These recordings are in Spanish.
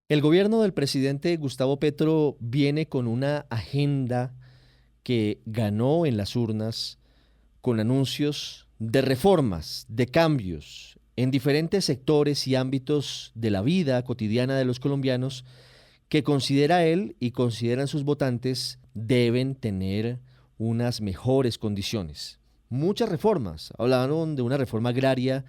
El gobierno del presidente Gustavo Petro viene con una agenda que ganó en las urnas con anuncios de reformas, de cambios en diferentes sectores y ámbitos de la vida cotidiana de los colombianos que considera él y consideran sus votantes deben tener unas mejores condiciones. Muchas reformas. Hablaron de una reforma agraria,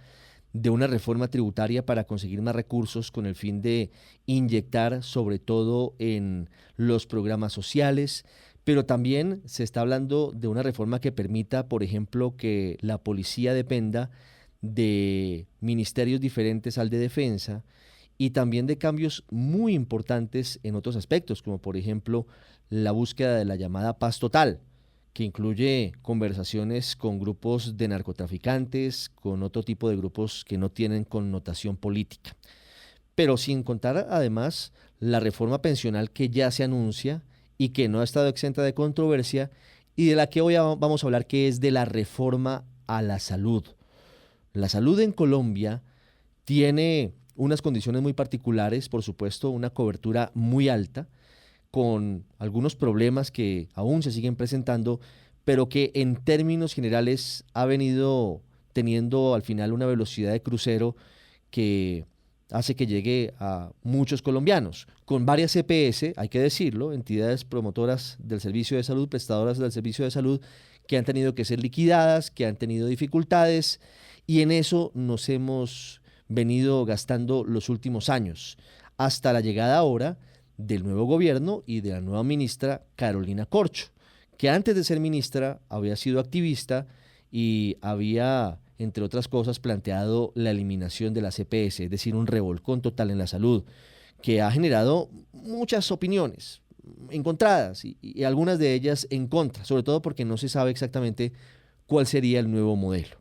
de una reforma tributaria para conseguir más recursos con el fin de inyectar sobre todo en los programas sociales, pero también se está hablando de una reforma que permita, por ejemplo, que la policía dependa de ministerios diferentes al de defensa y también de cambios muy importantes en otros aspectos, como por ejemplo la búsqueda de la llamada paz total, que incluye conversaciones con grupos de narcotraficantes, con otro tipo de grupos que no tienen connotación política. Pero sin contar además la reforma pensional que ya se anuncia y que no ha estado exenta de controversia y de la que hoy vamos a hablar, que es de la reforma a la salud. La salud en Colombia tiene unas condiciones muy particulares, por supuesto, una cobertura muy alta, con algunos problemas que aún se siguen presentando, pero que en términos generales ha venido teniendo al final una velocidad de crucero que hace que llegue a muchos colombianos, con varias EPS, hay que decirlo, entidades promotoras del servicio de salud, prestadoras del servicio de salud, que han tenido que ser liquidadas, que han tenido dificultades, y en eso nos hemos venido gastando los últimos años, hasta la llegada ahora del nuevo gobierno y de la nueva ministra Carolina Corcho, que antes de ser ministra había sido activista y había, entre otras cosas, planteado la eliminación de la CPS, es decir, un revolcón total en la salud, que ha generado muchas opiniones encontradas y algunas de ellas en contra, sobre todo porque no se sabe exactamente cuál sería el nuevo modelo.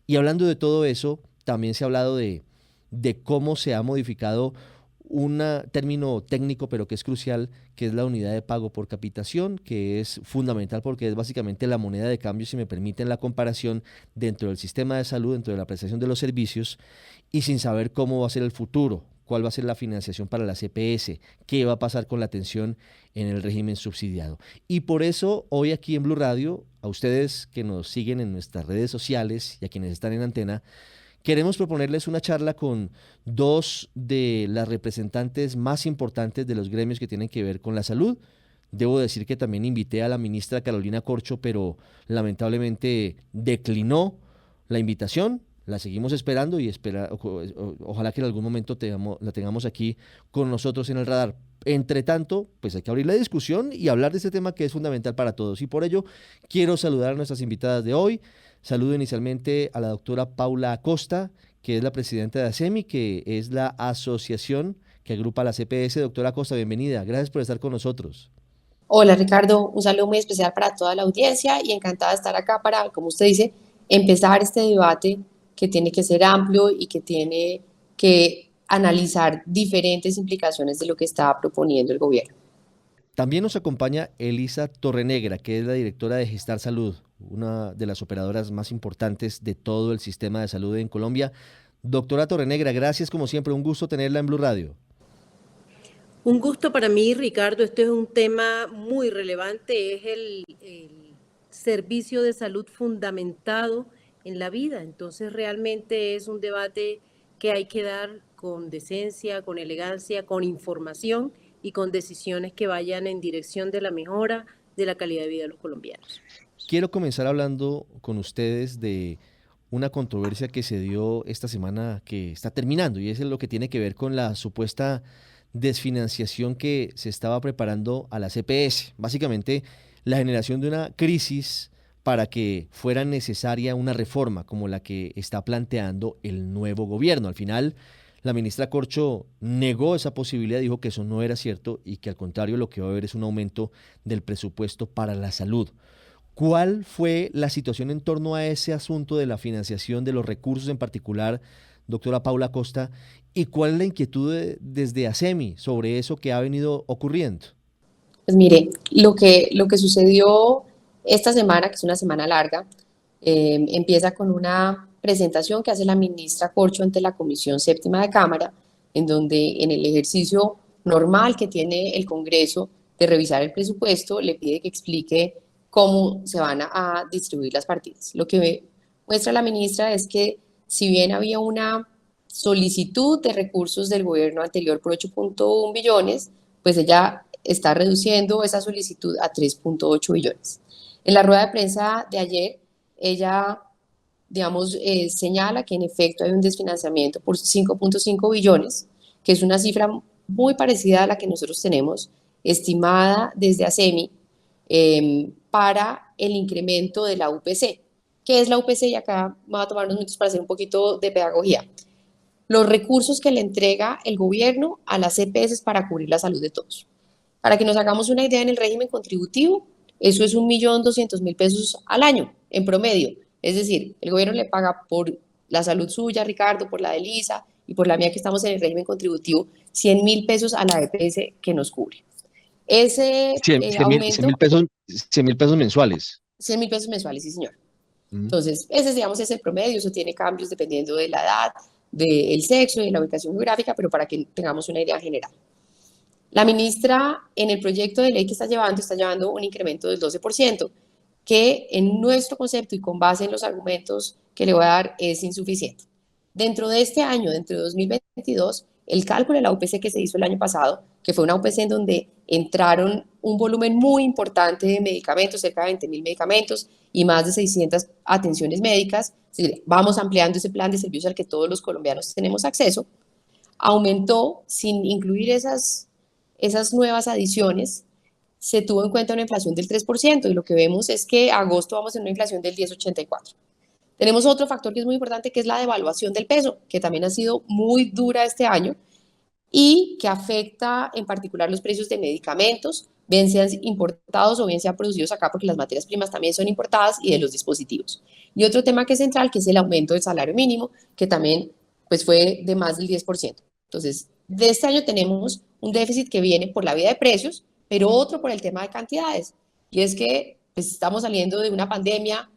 Y hablando de todo eso, también se ha hablado de cómo se ha modificado un término técnico, pero que es crucial, que es la unidad de pago por capitación, que es fundamental porque es básicamente la moneda de cambio, si me permiten la comparación, dentro del sistema de salud, dentro de la prestación de los servicios, y sin saber cómo va a ser el futuro, cuál va a ser la financiación para la CPS, qué va a pasar con la atención en el régimen subsidiado. Y por eso hoy aquí en Blue Radio, a ustedes que nos siguen en nuestras redes sociales y a quienes están en antena, queremos proponerles una charla con dos de las representantes más importantes de los gremios que tienen que ver con la salud. Debo decir que también invité a la ministra Carolina Corcho, pero lamentablemente declinó la invitación. La seguimos esperando y ojalá que en algún momento la tengamos aquí con nosotros en el radar. Entre tanto, pues hay que abrir la discusión y hablar de este tema que es fundamental para todos. Y por ello, quiero saludar a nuestras invitadas de hoy. Saludo inicialmente a la doctora Paula Acosta, que es la presidenta de ASEMI, que es la asociación que agrupa a la CPS. Doctora Acosta, bienvenida. Gracias por estar con nosotros. Hola Ricardo, un saludo muy especial para toda la audiencia y encantada de estar acá para, como usted dice, empezar este debate que tiene que ser amplio y que tiene que analizar diferentes implicaciones de lo que está proponiendo el gobierno. También nos acompaña Elisa Torrenegra, que es la directora de Gestar Salud, una de las operadoras más importantes de todo el sistema de salud en Colombia. Doctora Torrenegra, gracias como siempre, un gusto tenerla en Blue Radio. Un gusto para mí, Ricardo. Este es un tema muy relevante, es el servicio de salud fundamentado en la vida. Entonces, realmente es un debate que hay que dar con decencia, con elegancia, con información y con decisiones que vayan en dirección de la mejora de la calidad de vida de los colombianos. Quiero comenzar hablando con ustedes de una controversia que se dio esta semana que está terminando y es lo que tiene que ver con la supuesta desfinanciación que se estaba preparando a la CPS. Básicamente, la generación de una crisis para que fuera necesaria una reforma como la que está planteando el nuevo gobierno. Al final, la ministra Corcho negó esa posibilidad, dijo que eso no era cierto y que al contrario lo que va a haber es un aumento del presupuesto para la salud. ¿Cuál fue la situación en torno a ese asunto de la financiación de los recursos en particular, doctora Paula Costa? ¿Y cuál es la inquietud desde ASEMI sobre eso que ha venido ocurriendo? Pues mire, lo que sucedió esta semana, que es una semana larga, empieza con una presentación que hace la ministra Corcho ante la Comisión Séptima de Cámara, en donde en el ejercicio normal que tiene el Congreso de revisar el presupuesto, le pide que explique cómo se van a distribuir las partidas. Lo que muestra la ministra es que si bien había una solicitud de recursos del gobierno anterior por 8.1 billones, pues ella está reduciendo esa solicitud a 3.8 billones. En la rueda de prensa de ayer, ella, digamos, señala que en efecto hay un desfinanciamiento por 5.5 billones, que es una cifra muy parecida a la que nosotros tenemos estimada desde ASEMI para el incremento de la UPC. ¿Qué es la UPC? Y acá me va a tomar unos minutos para hacer un poquito de pedagogía. Los recursos que le entrega el gobierno a las EPS para cubrir la salud de todos. Para que nos hagamos una idea, en el régimen contributivo, eso es 1.200.000 pesos al año, en promedio. Es decir, el gobierno le paga por la salud suya, Ricardo, por la de Lisa y por la mía que estamos en el régimen contributivo, 100.000 pesos a la EPS que nos cubre. Ese 100 mil pesos, 100.000 pesos mensuales. 100.000 pesos mensuales, sí, señor. Entonces, ese, digamos, es el promedio, eso tiene cambios dependiendo de la edad, del sexo y de la ubicación geográfica, pero para que tengamos una idea general. La ministra, en el proyecto de ley que está llevando un incremento del 12%, que en nuestro concepto y con base en los argumentos que le voy a dar es insuficiente. Dentro de este año, dentro de 2022, el cálculo de la UPC que se hizo el año pasado, que fue una UPC en donde entraron un volumen muy importante de medicamentos, cerca de 20.000 medicamentos y más de 600 atenciones médicas, vamos ampliando ese plan de servicios al que todos los colombianos tenemos acceso, aumentó sin incluir esas nuevas adiciones, se tuvo en cuenta una inflación del 3% y lo que vemos es que a agosto vamos en una inflación del 10,84. Tenemos otro factor que es muy importante, que es la devaluación del peso, que también ha sido muy dura este año y que afecta en particular los precios de medicamentos, bien sean importados o bien sean producidos acá, porque las materias primas también son importadas, y de los dispositivos. Y otro tema que es central, que es el aumento del salario mínimo, que también pues, fue de más del 10%. Entonces, de este año tenemos un déficit que viene por la vía de precios, pero otro por el tema de cantidades. Y es que pues, estamos saliendo de una pandemia,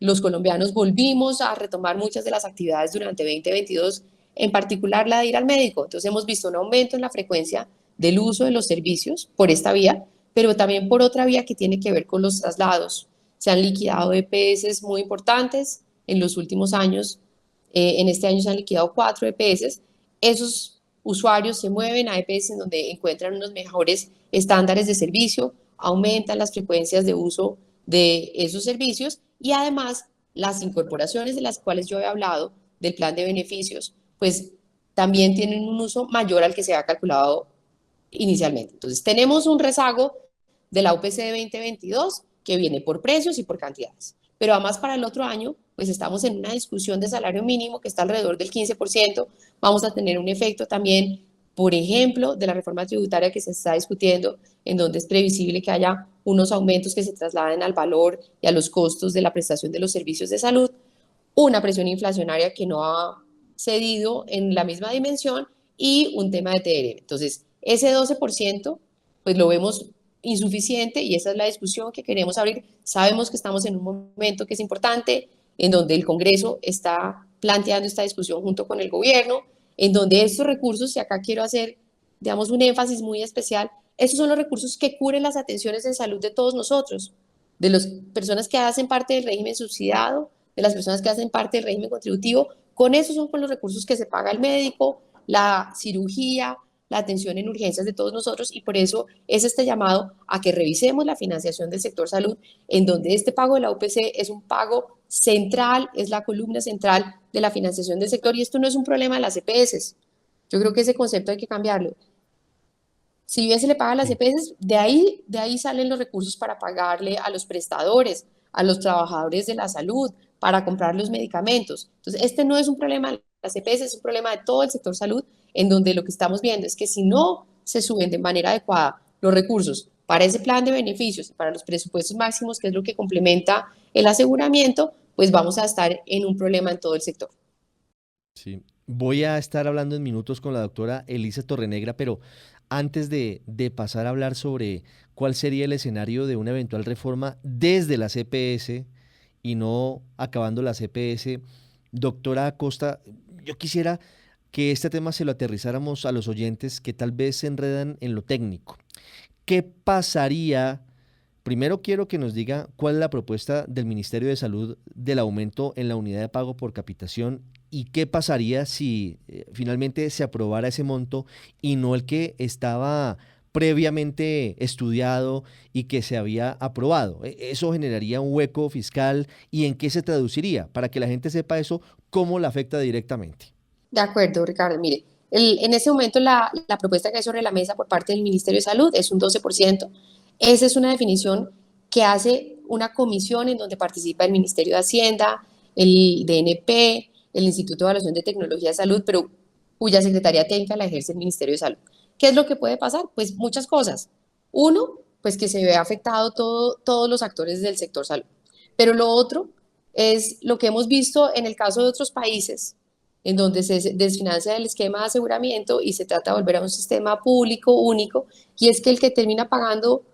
los colombianos volvimos a retomar muchas de las actividades durante 2022, en particular la de ir al médico. Entonces hemos visto un aumento en la frecuencia del uso de los servicios por esta vía, pero también por otra vía que tiene que ver con los traslados. Se han liquidado EPS muy importantes en los últimos años. En este año se han liquidado 4 EPS. Esos usuarios se mueven a EPS en donde encuentran unos mejores estándares de servicio, aumentan las frecuencias de uso de esos servicios y además las incorporaciones de las cuales yo he hablado del plan de beneficios, pues también tienen un uso mayor al que se ha calculado inicialmente. Entonces tenemos un rezago de la UPC de 2022 que viene por precios y por cantidades. Pero además para el otro año, pues estamos en una discusión de salario mínimo que está alrededor del 15%. Vamos a tener un efecto también, por ejemplo, de la reforma tributaria que se está discutiendo, en donde es previsible que haya unos aumentos que se trasladen al valor y a los costos de la prestación de los servicios de salud, una presión inflacionaria que no ha cedido en la misma dimensión y un tema de TRM. Entonces, ese 12%, pues lo vemos insuficiente y esa es la discusión que queremos abrir. Sabemos que estamos en un momento que es importante, en donde el Congreso está planteando esta discusión junto con el gobierno, en donde estos recursos, y acá quiero hacer, digamos, un énfasis muy especial, estos son los recursos que cubren las atenciones en salud de todos nosotros, de las personas que hacen parte del régimen subsidiado, de las personas que hacen parte del régimen contributivo. Con esos son con los recursos que se paga el médico, la cirugía, la atención en urgencias de todos nosotros, y por eso es este llamado a que revisemos la financiación del sector salud, en donde este pago de la UPC es un pago central, es la columna central de la financiación del sector, y esto no es un problema de las EPS. Yo creo que ese concepto hay que cambiarlo. Si bien se le paga a las EPS, de ahí salen los recursos para pagarle a los prestadores, a los trabajadores de la salud, para comprar los medicamentos. Entonces, este no es un problema de las EPS, es un problema de todo el sector salud, en donde lo que estamos viendo es que si no se suben de manera adecuada los recursos para ese plan de beneficios, para los presupuestos máximos, que es lo que complementa el aseguramiento, pues vamos a estar en un problema en todo el sector. Sí. Voy a estar hablando en minutos con la doctora Elisa Torrenegra, pero antes de pasar a hablar sobre cuál sería el escenario de una eventual reforma desde la CPS y no acabando la CPS, doctora Acosta, yo quisiera que este tema se lo aterrizáramos a los oyentes que tal vez se enredan en lo técnico. ¿Qué pasaría? Primero quiero que nos diga cuál es la propuesta del Ministerio de Salud del aumento en la unidad de pago por capitación y qué pasaría si finalmente se aprobara ese monto y no el que estaba previamente estudiado y que se había aprobado. ¿Eso generaría un hueco fiscal y en qué se traduciría? Para que la gente sepa eso, cómo la afecta directamente. De acuerdo, Ricardo. Mire, en ese momento la propuesta que hay sobre la mesa por parte del Ministerio de Salud es un 12%. Esa es una definición que hace una comisión en donde participa el Ministerio de Hacienda, el DNP, el Instituto de Evaluación de Tecnología de Salud, pero cuya secretaría técnica la ejerce el Ministerio de Salud. ¿Qué es lo que puede pasar? Pues muchas cosas. Uno, pues que se vea afectado todos los actores del sector salud. Pero lo otro es lo que hemos visto en el caso de otros países, en donde se desfinancia el esquema de aseguramiento y se trata de volver a un sistema público único, y es que el que termina pagando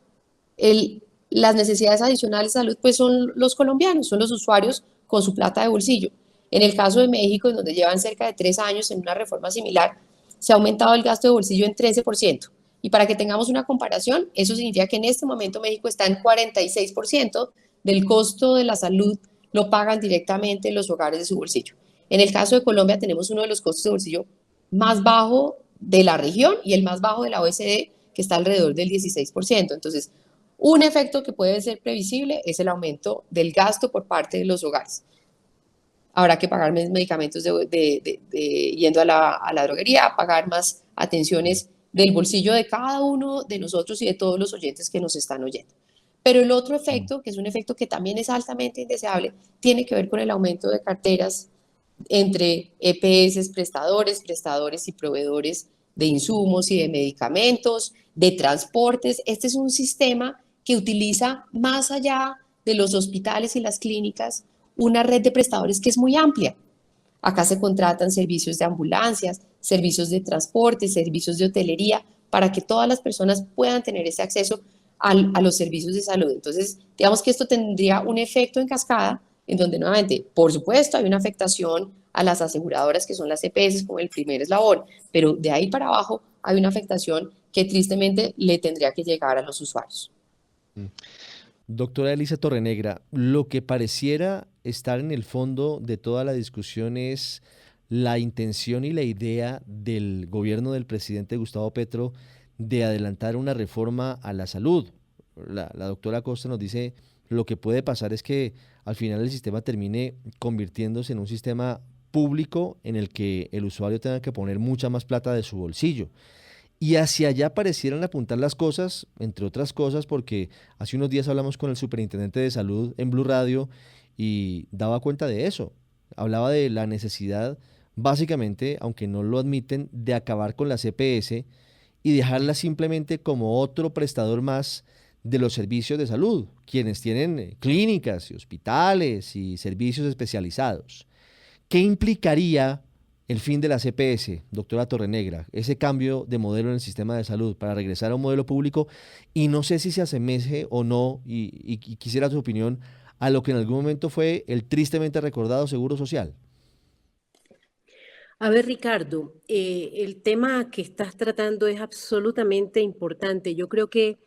las necesidades adicionales de salud pues son los colombianos, son los usuarios con su plata de bolsillo. En el caso de México, en donde llevan cerca de 3 años en una reforma similar, se ha aumentado el gasto de bolsillo en 13%. Y para que tengamos una comparación, eso significa que en este momento México está en 46% del costo de la salud, lo pagan directamente los hogares de su bolsillo. En el caso de Colombia tenemos uno de los costos de bolsillo más bajo de la región y el más bajo de la OECD, que está alrededor del 16%. Entonces, un efecto que puede ser previsible es el aumento del gasto por parte de los hogares. Habrá que pagar más medicamentos yendo a la droguería, pagar más atenciones del bolsillo de cada uno de nosotros y de todos los oyentes que nos están oyendo. Pero el otro efecto, que es un efecto que también es altamente indeseable, tiene que ver con el aumento de carteras entre EPS, prestadores y proveedores de insumos y de medicamentos, de transportes. Este es un sistema que utiliza, más allá de los hospitales y las clínicas, una red de prestadores que es muy amplia. Acá se contratan servicios de ambulancias, servicios de transporte, servicios de hotelería, para que todas las personas puedan tener ese acceso a los servicios de salud. Entonces, digamos que esto tendría un efecto en cascada, en donde nuevamente, por supuesto, hay una afectación a las aseguradoras, que son las EPS, como el primer eslabón, pero de ahí para abajo hay una afectación que tristemente le tendría que llegar a los usuarios. Doctora Elisa Torrenegra, lo que pareciera estar en el fondo de toda la discusión es la intención y la idea del gobierno del presidente Gustavo Petro de adelantar una reforma a la salud. La doctora Costa nos dice lo que puede pasar es que al final el sistema termine convirtiéndose en un sistema público en el que el usuario tenga que poner mucha más plata de su bolsillo. Y hacia allá parecieran apuntar las cosas, entre otras cosas, porque hace unos días hablamos con el superintendente de salud en Blue Radio y daba cuenta de eso. Hablaba de la necesidad, básicamente, aunque no lo admiten, de acabar con la CPS y dejarla simplemente como otro prestador más de los servicios de salud, quienes tienen clínicas y hospitales y servicios especializados. ¿Qué implicaría el fin de la CPS, doctora Torrenegra, ese cambio de modelo en el sistema de salud para regresar a un modelo público? Y no sé si se asemeje o no, y quisiera su opinión, a lo que en algún momento fue el tristemente recordado Seguro Social. A ver, Ricardo, el tema que estás tratando es absolutamente importante. Yo creo que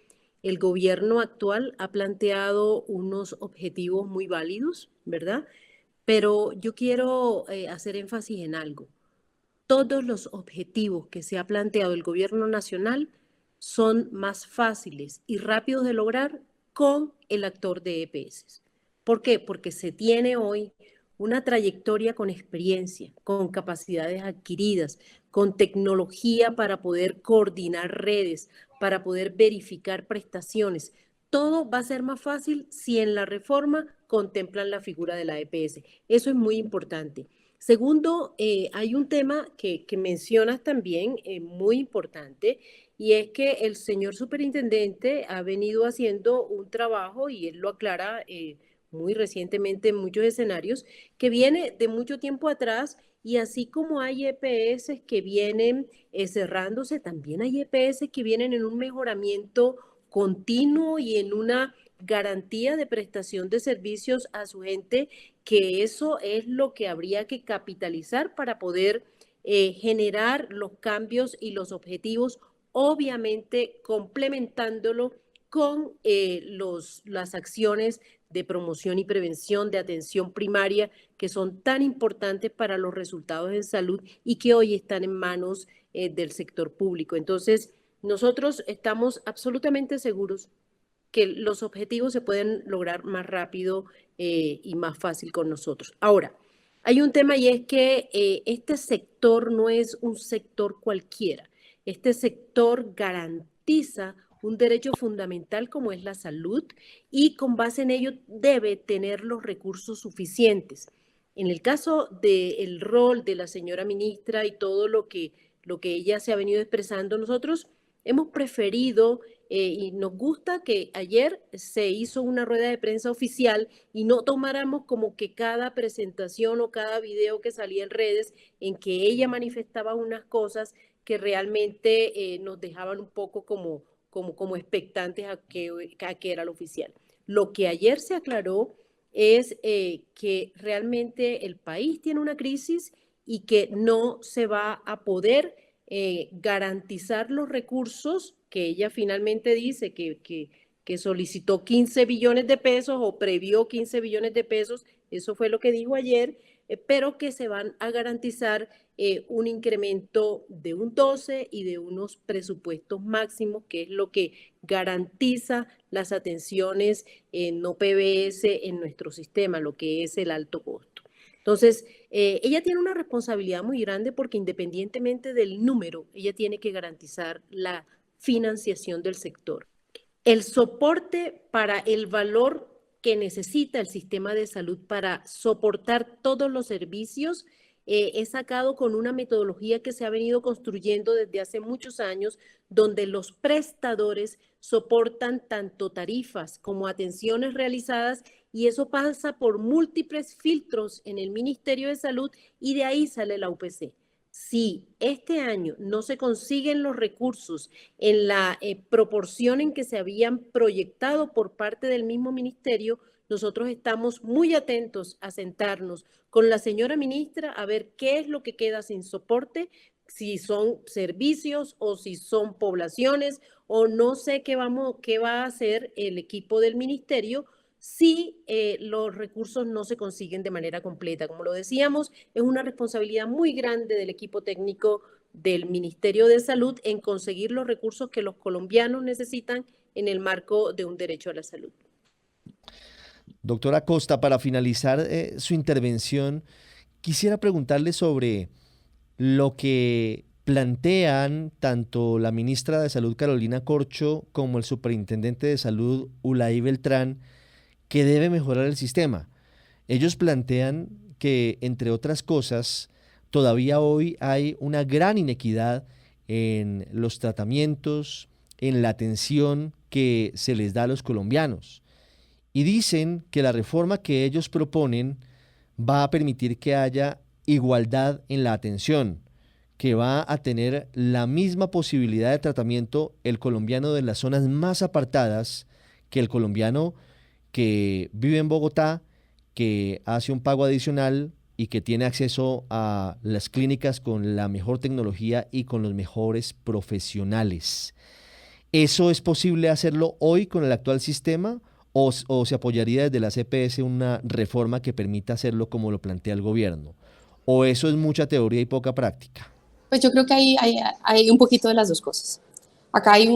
el gobierno actual ha planteado unos objetivos muy válidos, ¿verdad? Pero yo quiero hacer énfasis en algo. Todos los objetivos que se ha planteado el gobierno nacional son más fáciles y rápidos de lograr con el actor de EPS. ¿Por qué? Porque se tiene hoy una trayectoria con experiencia, con capacidades adquiridas, con tecnología para poder coordinar redes, para poder verificar prestaciones. Todo va a ser más fácil si en la reforma contemplan la figura de la EPS. Eso es muy importante. Segundo, hay un tema que mencionas también muy importante, y es que el señor superintendente ha venido haciendo un trabajo, y él lo aclara muy recientemente en muchos escenarios, que viene de mucho tiempo atrás, y así como hay EPS que vienen cerrándose, también hay EPS que vienen en un mejoramiento continuo y en una garantía de prestación de servicios a su gente, que eso es lo que habría que capitalizar para poder generar los cambios y los objetivos, obviamente complementándolo con las acciones de promoción y prevención, de atención primaria, que son tan importantes para los resultados en salud y que hoy están en manos del sector público. Entonces, nosotros estamos absolutamente seguros que los objetivos se pueden lograr más rápido y más fácil con nosotros. Ahora, hay un tema y es que este sector no es un sector cualquiera. Este sector garantiza un derecho fundamental como es la salud y con base en ello debe tener los recursos suficientes. En el caso del rol de la señora ministra y todo lo que ella se ha venido expresando, nosotros hemos preferido y nos gusta que ayer se hizo una rueda de prensa oficial y no tomáramos como que cada presentación o cada video que salía en redes en que ella manifestaba unas cosas que realmente nos dejaban un poco como expectantes a qué era lo oficial. Lo que ayer se aclaró es que realmente el país tiene una crisis y que no se va a poder garantizar los recursos que ella finalmente dice que solicitó 15 billones de pesos o previó 15 billones de pesos, eso fue lo que dijo ayer, pero que se van a garantizar un incremento de un 12 y de unos presupuestos máximos, que es lo que garantiza las atenciones no PBS en nuestro sistema, lo que es el alto costo. Entonces, ella tiene una responsabilidad muy grande porque independientemente del número, ella tiene que garantizar la financiación del sector. El soporte para el valor que necesita el sistema de salud para soportar todos los servicios es sacado con una metodología que se ha venido construyendo desde hace muchos años, donde los prestadores soportan tanto tarifas como atenciones realizadas y eso pasa por múltiples filtros en el Ministerio de Salud y de ahí sale la UPC. Si este año no se consiguen los recursos en la proporción en que se habían proyectado por parte del mismo ministerio, nosotros estamos muy atentos a sentarnos con la señora ministra a ver qué es lo que queda sin soporte, si son servicios o si son poblaciones o no sé qué va a hacer el equipo del ministerio si los recursos no se consiguen de manera completa. Como lo decíamos, es una responsabilidad muy grande del equipo técnico del Ministerio de Salud en conseguir los recursos que los colombianos necesitan en el marco de un derecho a la salud. Doctora Costa, para finalizar su intervención, quisiera preguntarle sobre lo que plantean tanto la ministra de Salud, Carolina Corcho, como el superintendente de Salud, Ulay Beltrán, que debe mejorar el sistema. Ellos plantean que, entre otras cosas, todavía hoy hay una gran inequidad en los tratamientos, en la atención que se les da a los colombianos. Y dicen que la reforma que ellos proponen va a permitir que haya igualdad en la atención, que va a tener la misma posibilidad de tratamiento el colombiano de las zonas más apartadas que el colombiano que vive en Bogotá, que hace un pago adicional y que tiene acceso a las clínicas con la mejor tecnología y con los mejores profesionales. ¿Eso es posible hacerlo hoy con el actual sistema o se apoyaría desde la CPS una reforma que permita hacerlo como lo plantea el gobierno? ¿O eso es mucha teoría y poca práctica? Pues yo creo que hay un poquito de las dos cosas. Acá hay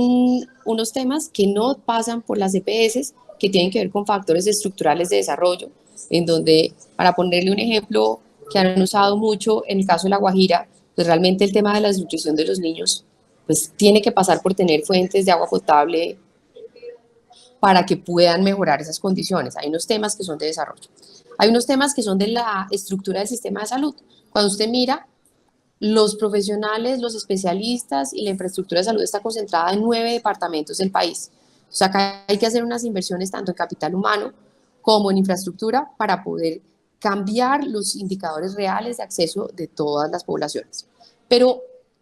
unos temas que no pasan por las EPS, que tienen que ver con factores estructurales de desarrollo, en donde, para ponerle un ejemplo que han usado mucho en el caso de La Guajira, pues realmente el tema de la desnutrición de los niños, pues tiene que pasar por tener fuentes de agua potable para que puedan mejorar esas condiciones. Hay unos temas que son de desarrollo. Hay unos temas que son de la estructura del sistema de salud. Cuando usted mira, los profesionales, los especialistas y la infraestructura de salud está concentrada en 9 departamentos del país. O sea, acá hay que hacer unas inversiones tanto en capital humano como en infraestructura para poder cambiar los indicadores reales de acceso de todas las poblaciones. Pero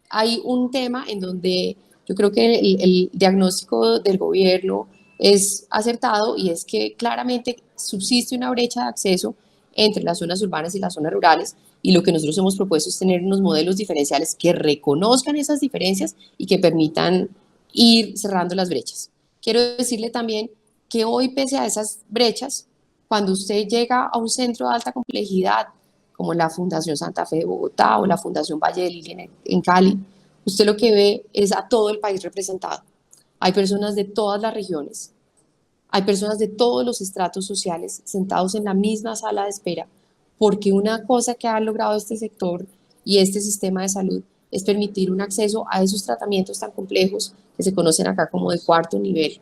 hay un tema en donde yo creo que el diagnóstico del gobierno es acertado y es que claramente subsiste una brecha de acceso entre las zonas urbanas y las zonas rurales Y lo que nosotros hemos propuesto es tener unos modelos diferenciales que reconozcan esas diferencias y que permitan ir cerrando las brechas. Quiero decirle también que hoy, pese a esas brechas, cuando usted llega a un centro de alta complejidad, como la Fundación Santa Fe de Bogotá o la Fundación Valle de Lili en Cali, usted lo que ve es a todo el país representado. Hay personas de todas las regiones, hay personas de todos los estratos sociales sentados en la misma sala de espera, porque una cosa que ha logrado este sector y este sistema de salud es permitir un acceso a esos tratamientos tan complejos que se conocen acá como de cuarto nivel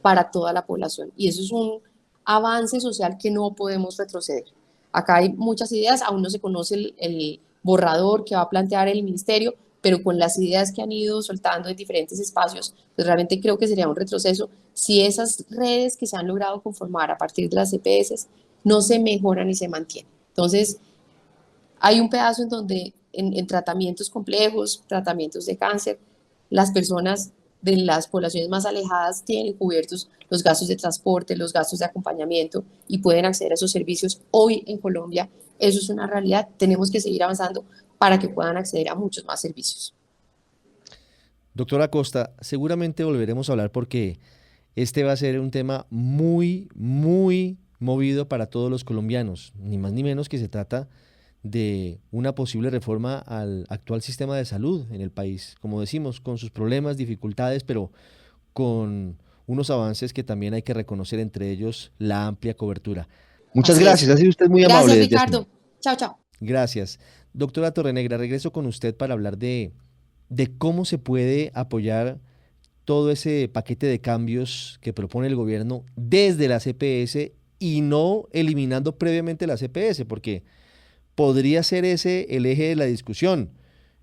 para toda la población. Y eso es un avance social que no podemos retroceder. Acá hay muchas ideas, aún no se conoce el borrador que va a plantear el ministerio, pero con las ideas que han ido soltando en diferentes espacios, pues realmente creo que sería un retroceso si esas redes que se han logrado conformar a partir de las EPS no se mejoran y se mantienen. Entonces, hay un pedazo en donde en tratamientos complejos, tratamientos de cáncer, las personas de las poblaciones más alejadas tienen cubiertos los gastos de transporte, los gastos de acompañamiento y pueden acceder a esos servicios. Hoy en Colombia eso es una realidad. Tenemos que seguir avanzando para que puedan acceder a muchos más servicios. Doctora Costa, seguramente volveremos a hablar porque este va a ser un tema muy, muy movido para todos los colombianos, ni más ni menos que se trata de una posible reforma al actual sistema de salud en el país, como decimos, con sus problemas, dificultades, pero con unos avances que también hay que reconocer, entre ellos la amplia cobertura. Muchas Así es. gracias, ha sido usted muy amable Gracias, desde aquí. Ricardo. Chao, chao. Gracias. Doctora Torrenegra, regreso con usted para hablar de cómo se puede apoyar todo ese paquete de cambios que propone el gobierno desde la CPS y no eliminando previamente la CPS, porque podría ser ese el eje de la discusión.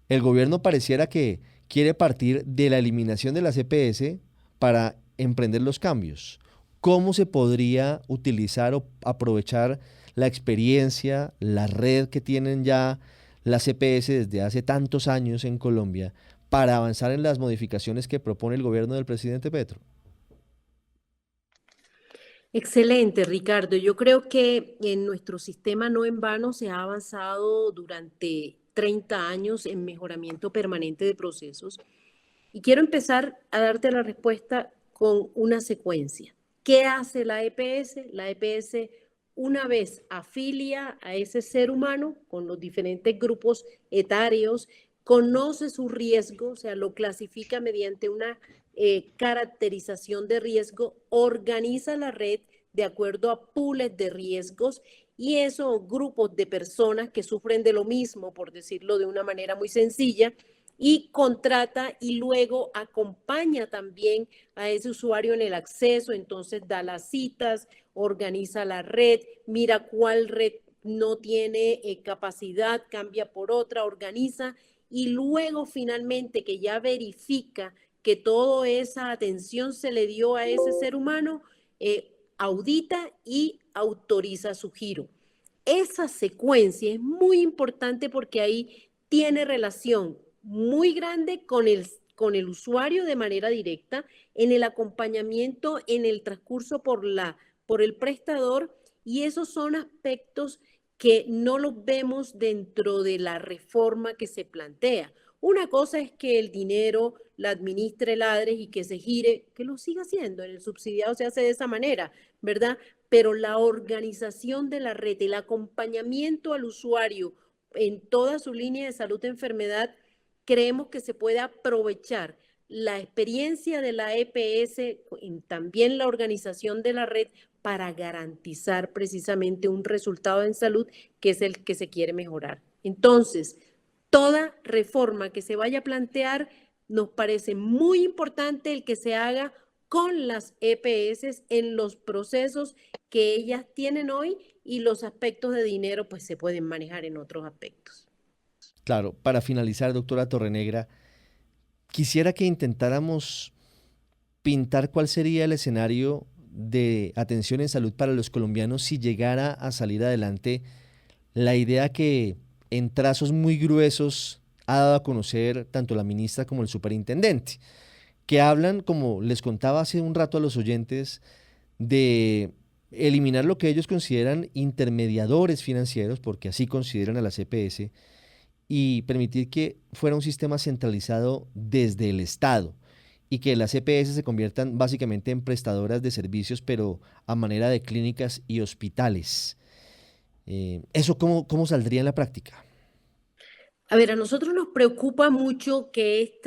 El gobierno pareciera que quiere partir de la eliminación de la CPS para emprender los cambios. ¿Cómo se podría utilizar o aprovechar la experiencia, la red que tienen ya las CPS desde hace tantos años en Colombia para avanzar en las modificaciones que propone el gobierno del presidente Petro? Excelente, Ricardo. Yo creo que en nuestro sistema no en vano se ha avanzado durante 30 años en mejoramiento permanente de procesos. Y quiero empezar a darte la respuesta con una secuencia. ¿Qué hace la EPS? La EPS, una vez afilia a ese ser humano con los diferentes grupos etarios, conoce su riesgo, o sea, lo clasifica mediante una caracterización de riesgo, organiza la red de acuerdo a pools de riesgos y esos grupos de personas que sufren de lo mismo, por decirlo de una manera muy sencilla, y contrata y luego acompaña también a ese usuario en el acceso, entonces da las citas, organiza la red, mira cuál red no tiene capacidad, cambia por otra, organiza y luego finalmente que ya verifica que toda esa atención se le dio a ese ser humano, audita y autoriza su giro. Esa secuencia es muy importante porque ahí tiene relación muy grande con el usuario de manera directa, en el acompañamiento, en el transcurso por el prestador, y esos son aspectos que no los vemos dentro de la reforma que se plantea. Una cosa es que el dinero la administre el ADRES y que se gire, que lo siga haciendo, en el subsidiado se hace de esa manera, ¿verdad? Pero la organización de la red, el acompañamiento al usuario en toda su línea de salud de enfermedad, creemos que se puede aprovechar la experiencia de la EPS, también la organización de la red, para garantizar precisamente un resultado en salud que es el que se quiere mejorar. Entonces, toda reforma que se vaya a plantear, nos parece muy importante el que se haga con las EPS en los procesos que ellas tienen hoy y los aspectos de dinero pues se pueden manejar en otros aspectos. Claro, para finalizar, doctora Torrenegra, quisiera que intentáramos pintar cuál sería el escenario de atención en salud para los colombianos si llegara a salir adelante la idea que en trazos muy gruesos ha dado a conocer tanto la ministra como el superintendente, que hablan, como les contaba hace un rato a los oyentes, de eliminar lo que ellos consideran intermediadores financieros, porque así consideran a las EPS, y permitir que fuera un sistema centralizado desde el Estado y que las EPS se conviertan básicamente en prestadoras de servicios, pero a manera de clínicas y hospitales. ¿Eso cómo saldría en la práctica? A ver, a nosotros nos preocupa mucho que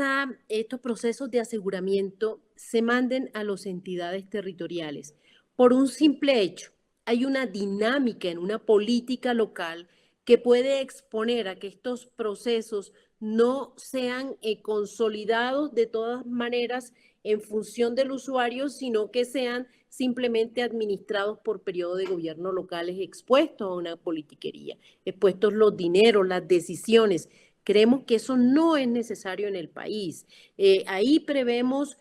estos procesos de aseguramiento se manden a las entidades territoriales por un simple hecho. Hay una dinámica en una política local que puede exponer a que estos procesos no sean consolidados de todas maneras en función del usuario, sino que sean simplemente administrados por periodos de gobierno locales expuestos a una politiquería, expuestos los dineros, las decisiones. Creemos que eso no es necesario en el país. Ahí prevemos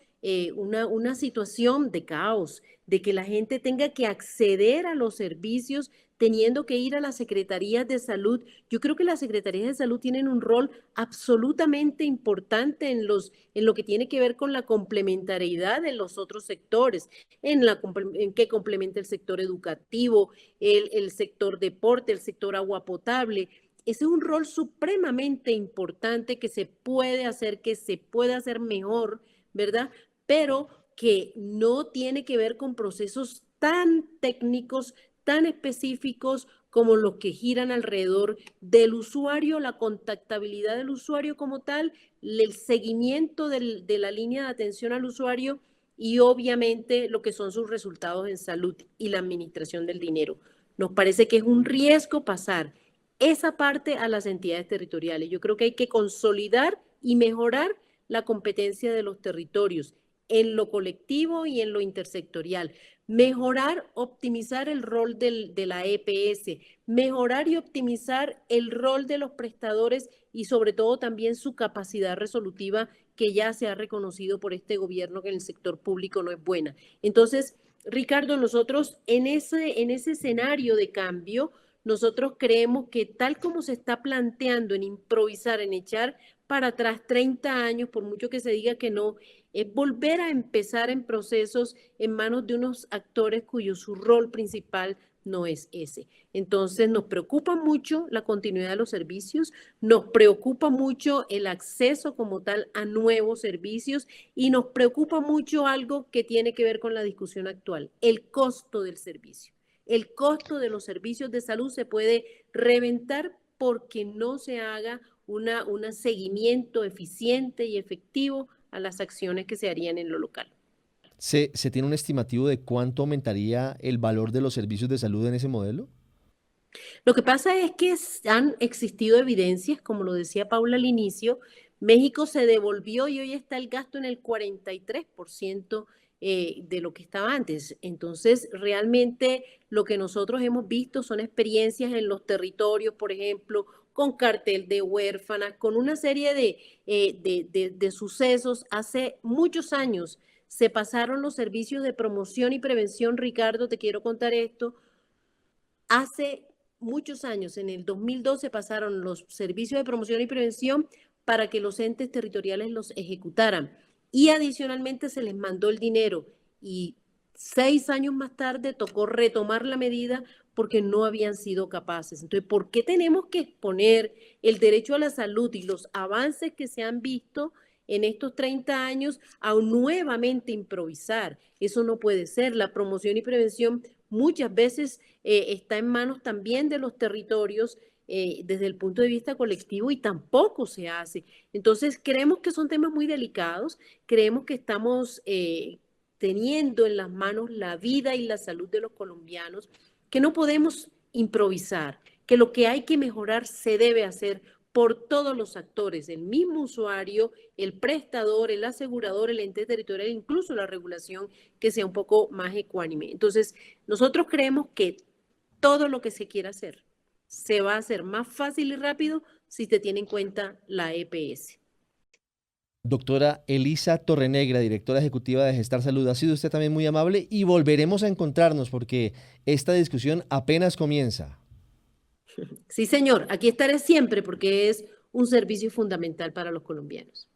una situación de caos, de que la gente tenga que acceder a los servicios teniendo que ir a las secretarías de salud. Yo creo que las secretarías de salud tienen un rol absolutamente importante en lo que tiene que ver con la complementariedad de los otros sectores, en que complementa el sector educativo, el sector deporte, el sector agua potable. Ese es un rol supremamente importante que se puede hacer mejor, ¿verdad? Pero que no tiene que ver con procesos tan técnicos, tan específicos como los que giran alrededor del usuario, la contactabilidad del usuario como tal, el seguimiento de la línea de atención al usuario y obviamente lo que son sus resultados en salud y la administración del dinero. Nos parece que es un riesgo pasar esa parte a las entidades territoriales. Yo creo que hay que consolidar y mejorar la competencia de los territorios en lo colectivo y en lo intersectorial. Mejorar, optimizar el rol de la EPS, mejorar y optimizar el rol de los prestadores y sobre todo también su capacidad resolutiva que ya se ha reconocido por este gobierno que en el sector público no es buena. Entonces, Ricardo, nosotros en ese escenario de cambio, nosotros creemos que tal como se está planteando en improvisar, en echar para atrás 30 años, por mucho que se diga que no, es volver a empezar en procesos en manos de unos actores cuyo su rol principal no es ese. Entonces nos preocupa mucho la continuidad de los servicios, nos preocupa mucho el acceso como tal a nuevos servicios y nos preocupa mucho algo que tiene que ver con la discusión actual, el costo del servicio. El costo de los servicios de salud se puede reventar porque no se haga un seguimiento eficiente y efectivo a las acciones que se harían en lo local. ¿Se tiene un estimativo de cuánto aumentaría el valor de los servicios de salud en ese modelo? Lo que pasa es que han existido evidencias, como lo decía Paula al inicio, México se devolvió y hoy está el gasto en el 43% de lo que estaba antes. Entonces, realmente lo que nosotros hemos visto son experiencias en los territorios, por ejemplo, con cartel de huérfanas, con una serie de sucesos. Hace muchos años se pasaron los servicios de promoción y prevención. Ricardo, te quiero contar esto. Hace muchos años, en el 2012, pasaron los servicios de promoción y prevención para que los entes territoriales los ejecutaran. Y adicionalmente se les mandó el dinero. Y 6 años más tarde tocó retomar la medida porque no habían sido capaces. Entonces, ¿por qué tenemos que exponer el derecho a la salud y los avances que se han visto en estos 30 años a nuevamente improvisar? Eso no puede ser. La promoción y prevención muchas veces está en manos también de los territorios desde el punto de vista colectivo y tampoco se hace. Entonces, creemos que son temas muy delicados, creemos que estamos teniendo en las manos la vida y la salud de los colombianos, que no podemos improvisar, que lo que hay que mejorar se debe hacer por todos los actores, el mismo usuario, el prestador, el asegurador, el ente territorial, incluso la regulación que sea un poco más ecuánime. Entonces, nosotros creemos que todo lo que se quiera hacer se va a hacer más fácil y rápido si se tiene en cuenta la EPS. Doctora Elisa Torrenegra, directora ejecutiva de Gestar Salud, ha sido usted también muy amable y volveremos a encontrarnos porque esta discusión apenas comienza. Sí, señor, aquí estaré siempre porque es un servicio fundamental para los colombianos.